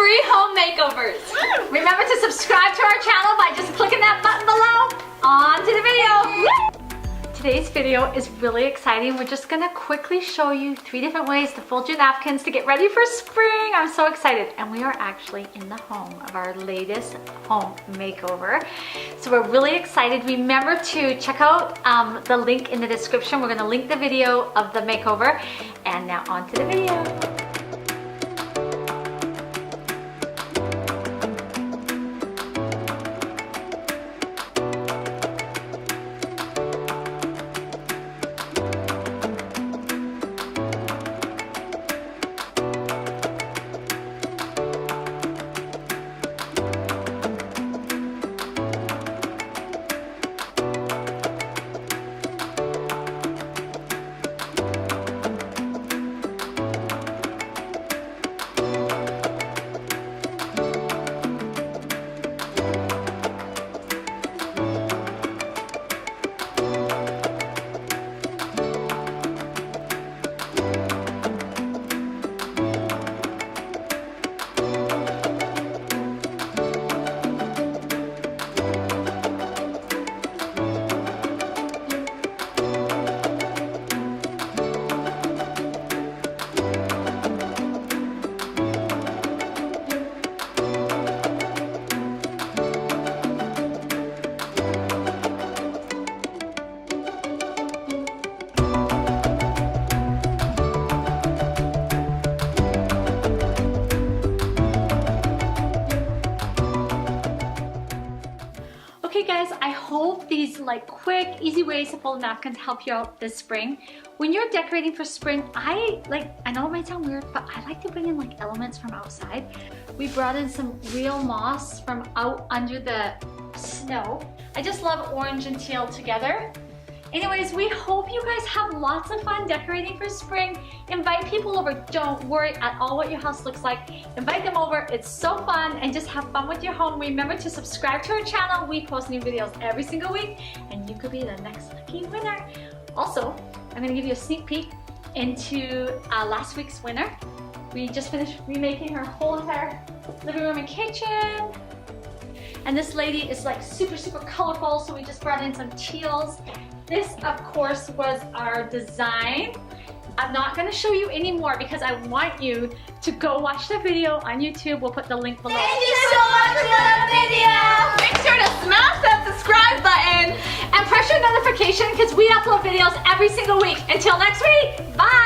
free home makeovers. Remember to subscribe to our channel by just clicking that button below. On to the video. Today's video is really exciting. We're just gonna quickly show you 3 different ways to fold your napkins to get ready for spring. I'm so excited. And we are actually in the home of our latest home makeover. So we're really excited. Remember to check out the link in the description. We're gonna link the video of the makeover. And now on to the video. Okay guys, I hope these quick, easy ways to fold napkins help you out this spring. When you're decorating for spring, I know it might sound weird, but I like to bring in elements from outside. We brought in some real moss from out under the snow. I just love orange and teal together. Anyways, we hope you guys have lots of fun decorating for spring. Invite people over. Don't worry at all what your house looks like. Invite them over. It's so fun and just have fun with your home. Remember to subscribe to our channel. We post new videos every single week and you could be the next lucky winner. Also, I'm going to give you a sneak peek into last week's winner. We just finished remaking her whole entire living room and kitchen. And this lady is super colorful, so we just brought in some teals. This, of course, was our design. I'm not going to show you anymore because I want you to go watch the video on YouTube. We'll put the link below. Thank you so much for the video! Make sure to smash that subscribe button and press your notification because we upload videos every single week. Until next week, bye!